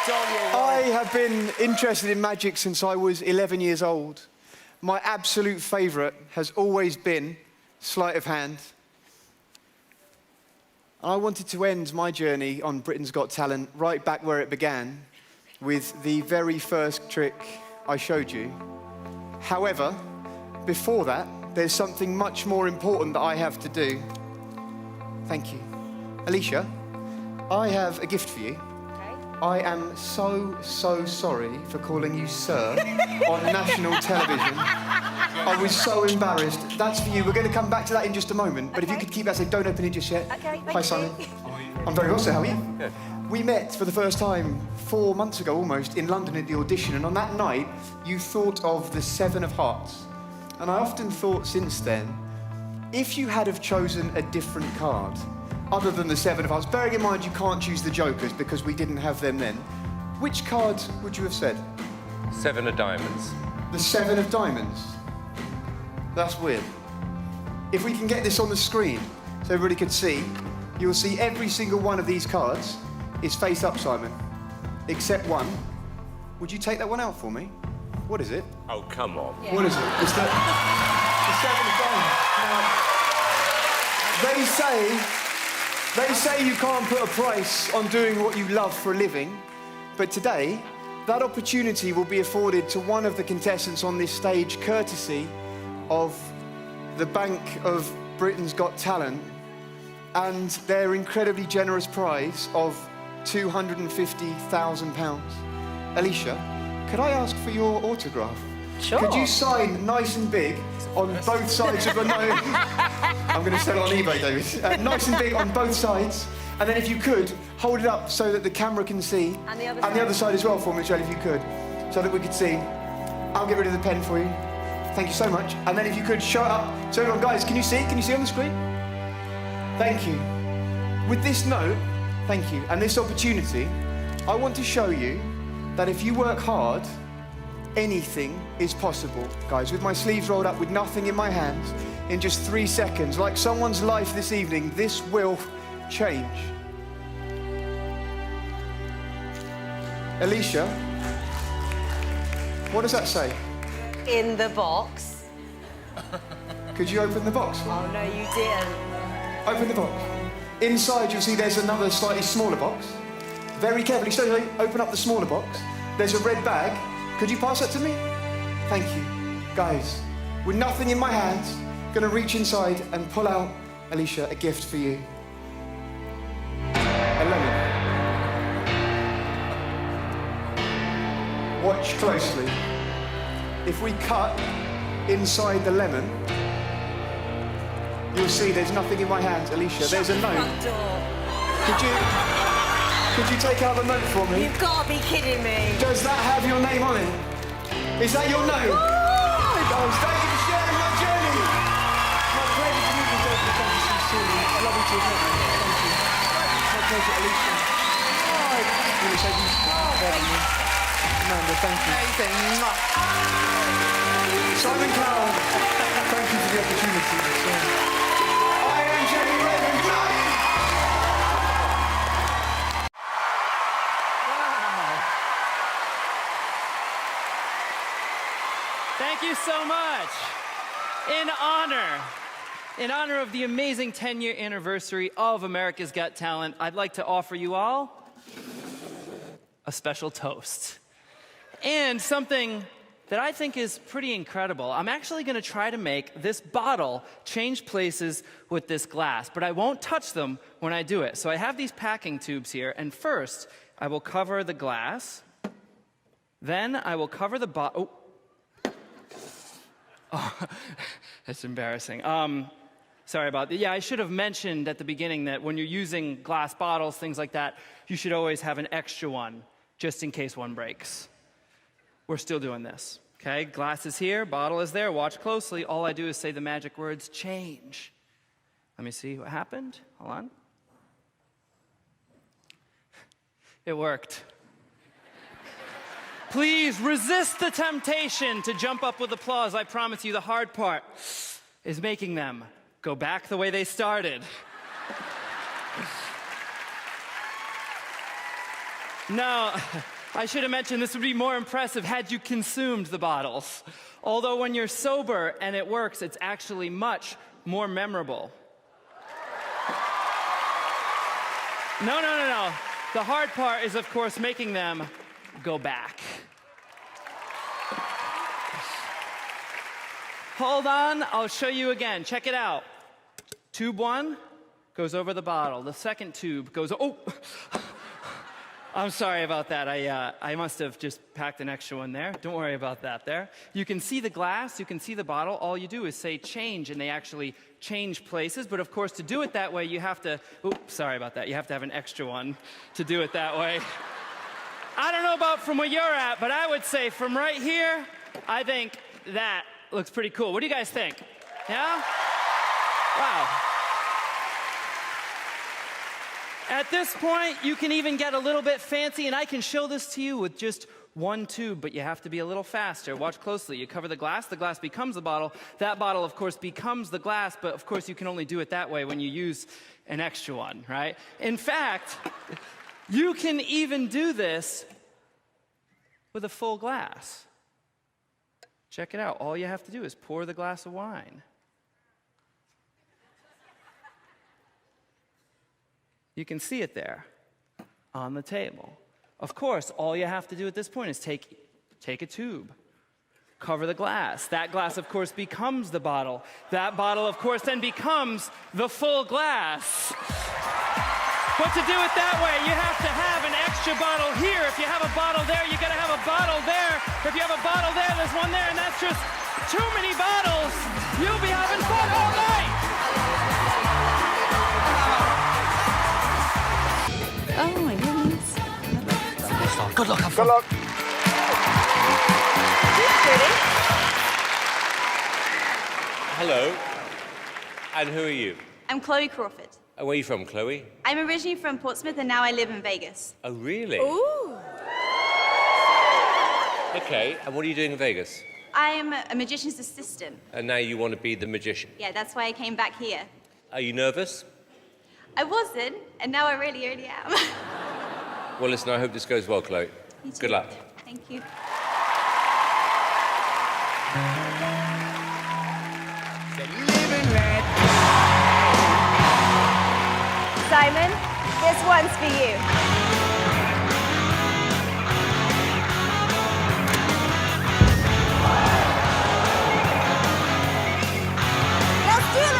Tom, you're I right. have been interested in magic since I was 11 years old. My absolute favourite has always been sleight of hand. I wanted to end my journey on Britain's Got Talent right back where it began, with the very first trick I showed you. However, before that, there's something much more important that I have to do. Thank you. Alicia, I have a gift for you. I am so sorry for calling you sir on national television. I was so embarrassed. That's for you. We're going to come back to that in just a moment. But if you could keep that, say, don't open it just yet. Okay, Hi, Simon. I'm very well, sir. How are you? Good. We met for the first time 4 months ago, almost, in London at the audition. And on that night, you thought of the Seven of Hearts. And I often thought since then, if you had have chosen a different card, other than the Seven of Hearts, bearing in mind you can't choose the Jokers because we didn't have them then, which card would you have said? Seven of diamonds. The Seven of Diamonds. That's weird. If we can get this on the screen so everybody can see, you'll see every single one of these cards is face up, Simon, except one. Would you take that one out for me? What is it? Oh, come on. Yeah. What is it? It's the Seven of Diamonds. Now, they say you can't put a price on doing what you love for a living, but today, that opportunity will be afforded to one of the contestants on this stage, courtesy of the Bank of Britain's Got Talent, and their incredibly generous prize of £250,000. Alicia, could I ask for your autograph? Sure. Could you sign nice and big on both sides of the note? I'm going to sell it on eBay, David. Nice and big on both sides. And then if you could, hold it up so that the camera can see. And the other And the side. other side as well for me, Michelle, if you could. So that we could see. I'll get rid of the pen for you. Thank you so much. And then if you could show it up. So everyone, guys, can you see? Can you see on the screen? Thank you. With this note, thank you, and this opportunity, I want to show you that if you work hard, anything is possible, guys. With my sleeves rolled up, with nothing in my hands, in just 3 seconds, like someone's life this evening, this will change. Alicia, what does that say? In the box. Could you open the box? Oh, no, you didn't. Open the box. Inside, you'll see there's another slightly smaller box. Very carefully, slowly open up the smaller box. There's a red bag. Could you pass that to me? Thank you. Guys, with nothing in my hands, gonna reach inside and pull out, Alicia, a gift for you. A lemon. Watch closely. If we cut inside the lemon, you'll see there's nothing in my hands, Alicia. There's a note. Front door. Could you take out the note for me? You've got to be kidding me. Does that have your name on it? Is that your note? Oh, thank you for sharing my journey. My pleasure to meet you, David. Thank you sincerely. I love you too. Thank you. My pleasure, Alicia. Really thank you. Amanda, thank you. Simon Cowell, thank you for the opportunity. I am Jamie Raven. Good night. Thank you so much. In honor of the amazing 10-year anniversary of America's Got Talent, I'd like to offer you all a special toast. And something that I think is pretty incredible. I'm actually gonna try to make this bottle change places with this glass, but I won't touch them when I do it. So I have these packing tubes here, and first, I will cover the glass. Then I will cover the bottle. Oh, that's embarrassing. Sorry about that. Yeah, I should have mentioned at the beginning that when you're using glass bottles, things like that, you should always have an extra one, just in case one breaks. We're still doing this, okay? Glass is here, bottle is there, watch closely. All I do is say the magic words, change. Let me see what happened. Hold on. It worked. Please resist the temptation to jump up with applause. I promise you the hard part is making them go back the way they started. Now, I should have mentioned this would be more impressive had you consumed the bottles. Although when you're sober and it works, it's actually much more memorable. No. The hard part is, of course, making them go back. Hold on, I'll show you again. Check it out. Tube 1 goes over the bottle. The second tube goes, oh! I'm sorry about that. I must have just packed an extra one there. Don't worry about that there. You can see the glass, you can see the bottle. All you do is say change, and they actually change places. But of course, to do it that way, you have to, sorry about that. You have to have an extra one to do it that way. I don't know about from where you're at, but I would say from right here, I think that looks pretty cool. What do you guys think? Yeah? Wow. At this point, you can even get a little bit fancy, and I can show this to you with just one tube, but you have to be a little faster. Watch closely. You cover the glass becomes the bottle. That bottle, of course, becomes the glass, but of course, you can only do it that way when you use an extra one, right? In fact, you can even do this with a full glass. Check it out. All you have to do is pour the glass of wine. You can see it there on the table. Of course, all you have to do at this point is take a tube, cover the glass. That glass, of course, becomes the bottle. That bottle, of course, then becomes the full glass. But to do it that way, you have to have an extra bottle here. If you have a bottle there, you gotta have a bottle there. If you have a bottle there, there's one there, and that's just too many bottles. You'll be having fun all night. Oh my goodness. Good luck, have fun. Good luck. Hello. And who are you? I'm Chloe Crawford. Where are you from, Chloe? I'm originally from Portsmouth and now I live in Vegas. Oh, really? Ooh. Okay, and what are you doing in Vegas? I'm a magician's assistant. And now you want to be the magician. Yeah, that's why I came back here. Are you nervous? I wasn't, and now I really, really am. Well, listen, I hope this goes well, Chloe. You too. Good luck. Thank you. Simon, this one's for you. Let's do this!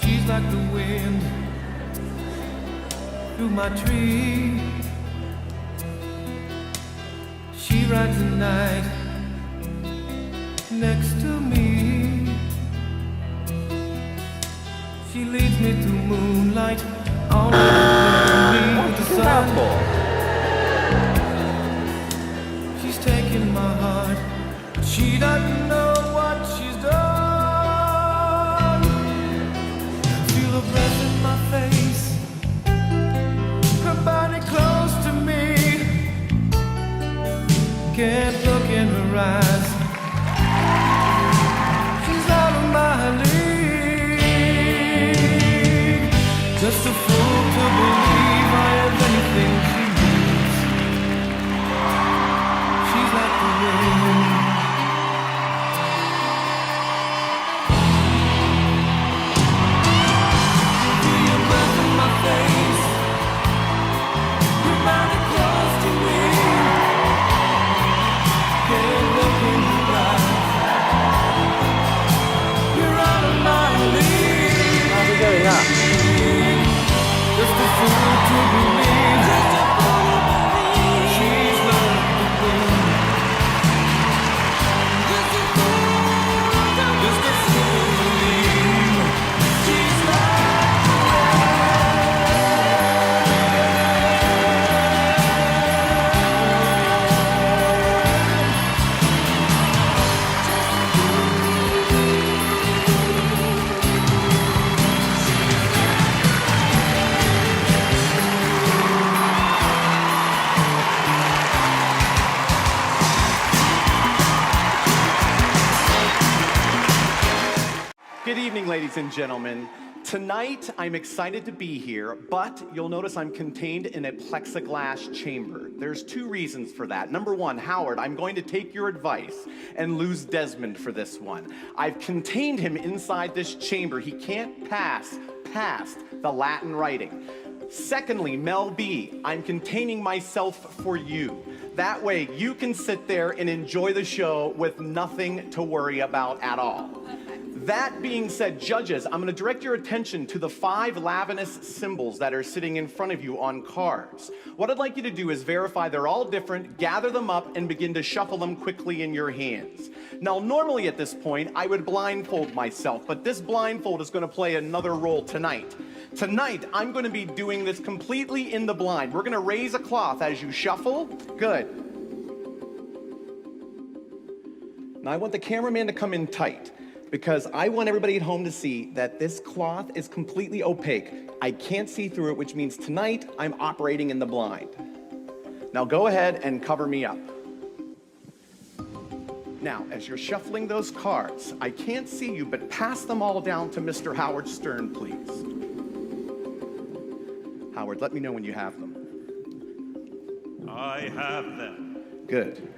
She's like the wind through my tree. She rides the night next to me. She leads me through moonlight on the sun. She's taking my heart, but she doesn't know what she's done. Feel her breath in my face, her body close to me. Can't look in her eyes. She's out of my league. Just a fool to believe I have anything she needs. She's like the wind. Feel your breath in my face, your body close to me. Can't look in your eyes. You're out of my league. How's it going, yeah? ladies and gentlemen. Tonight, I'm excited to be here, but you'll notice I'm contained in a plexiglass chamber. There's two reasons for that. Number one, Howard, I'm going to take your advice and lose Desmond for this one. I've contained him inside this chamber. He can't pass past the Latin writing. Secondly, Mel B, I'm containing myself for you. That way, you can sit there and enjoy the show with nothing to worry about at all. That being said, judges, I'm going to direct your attention to the 5 Lavinus symbols that are sitting in front of you on cards. What I'd like you to do is verify they're all different, gather them up, and begin to shuffle them quickly in your hands. Now, normally at this point, I would blindfold myself, but this blindfold is going to play another role tonight. Tonight, I'm going to be doing this completely in the blind. We're going to raise a cloth as you shuffle. Good. Now, I want the cameraman to come in tight, because I want everybody at home to see that this cloth is completely opaque. I can't see through it, which means tonight I'm operating in the blind. Now go ahead and cover me up. Now, as you're shuffling those cards, I can't see you, but pass them all down to Mr. Howard Stern, please. Howard, let me know when you have them. I have them. Good.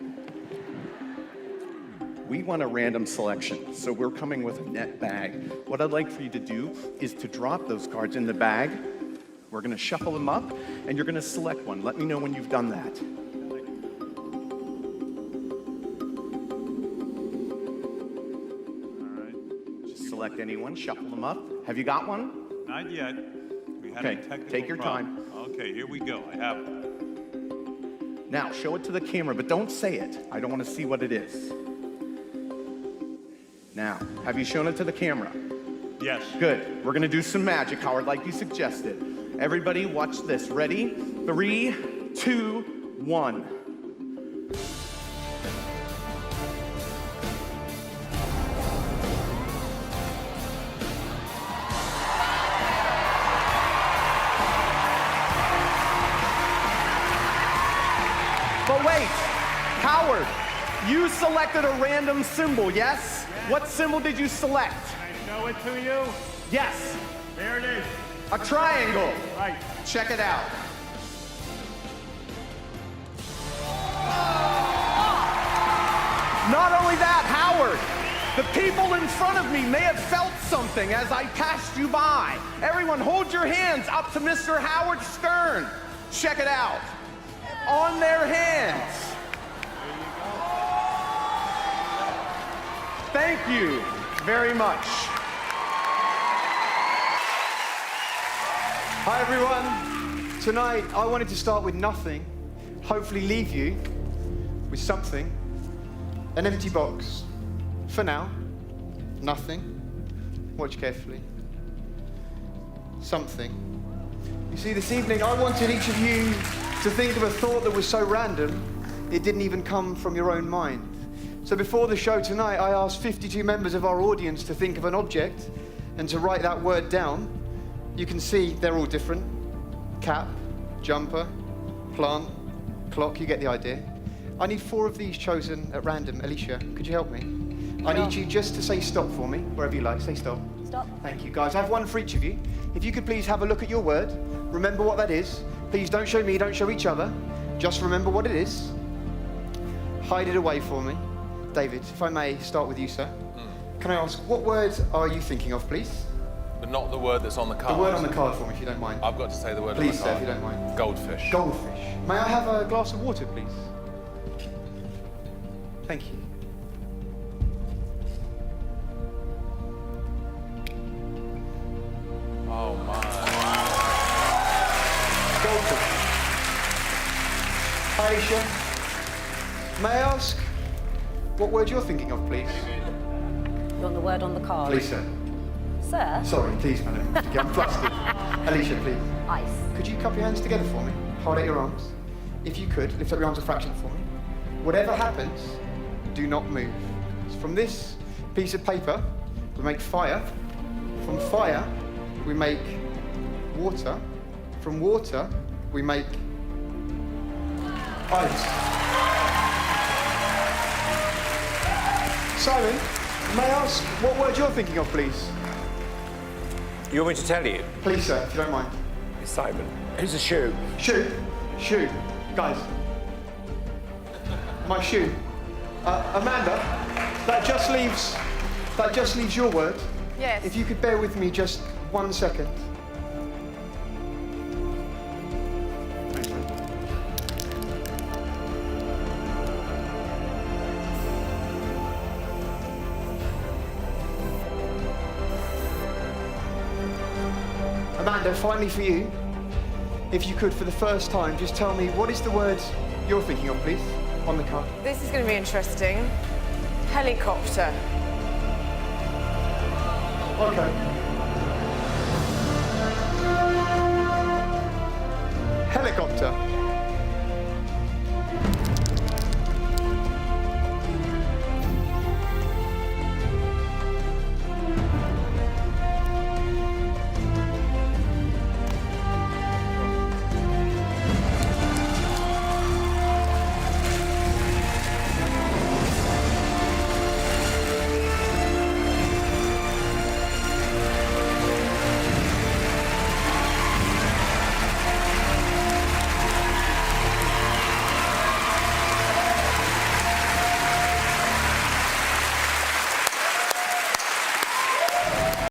We want a random selection, so we're coming with a net bag. What I'd like for you to do is to drop those cards in the bag. We're gonna shuffle them up, and you're gonna select one. Let me know when you've done that. All right. Just select anyone, shuffle them up. Have you got one? Not yet. We had Okay, a technical take your problem. Okay, here we go. I have them. Now, show it to the camera, but don't say it. I don't wanna see what it is. Now, have you shown it to the camera? Yes. Good. We're gonna do some magic, Howard, like you suggested. Everybody watch this. Ready? 3, 2, 1. But wait, Howard, you selected a random symbol, yes? What symbol did you select? Can I show it to you? Yes, There it is. a triangle. Right. Check it out. Not only that, Howard, the people in front of me may have felt something as I passed you by. Everyone, hold your hands up to Mr. Howard Stern. Check it out. On their hands. Thank you very much. Hi everyone. Tonight I wanted to start with nothing, hopefully leave you with something. An empty box. For now, nothing. Watch carefully. Something. You see, this evening I wanted each of you to think of a thought that was so random it didn't even come from your own mind. So before the show tonight, I asked 52 members of our audience to think of an object and to write that word down. You can see they're all different. Cap, jumper, plant, clock, you get the idea. I need 4 of these chosen at random. Alicia, could you help me? I need you just to say stop for me, wherever you like. Say stop. Stop. Thank you, guys. I have one for each of you. If you could please have a look at your word, remember what that is. Please don't show me, don't show each other. Just remember what it is. Hide it away for me. David, if I may start with you, sir. Can I ask, what word are you thinking of, please? But not the word that's on the card. The word on the card for me, if you don't mind. I've got to say the word Please, on the sir, card. if you don't mind. Goldfish. Goldfish. May I have a glass of water, please? Thank you. Oh my. Goldfish. Hi, Alicia. May I ask what word you're thinking of, please? You want the word on the card? Please, sir. Sir? Sorry, please, madam. I'm flustered. Alicia, please. Ice. Could you cup your hands together for me? Hold out your arms. If you could, lift up your arms a fraction for me. Whatever happens, do not move. From this piece of paper, we make fire. From fire, we make water. From water, we make ice. Simon, may I ask what word you're thinking of, please? You want me to tell you? Please, sir, if you don't mind. Simon. Who's a shoe? Shoe. Shoe. Guys. My shoe. Amanda, that just leaves your word. Yes. If you could bear with me just 1 second. Thanks, man. Amanda, finally for you, if you could, for the first time, just tell me what is the word you're thinking of, please, on the card. This is going to be interesting. Helicopter. Okay.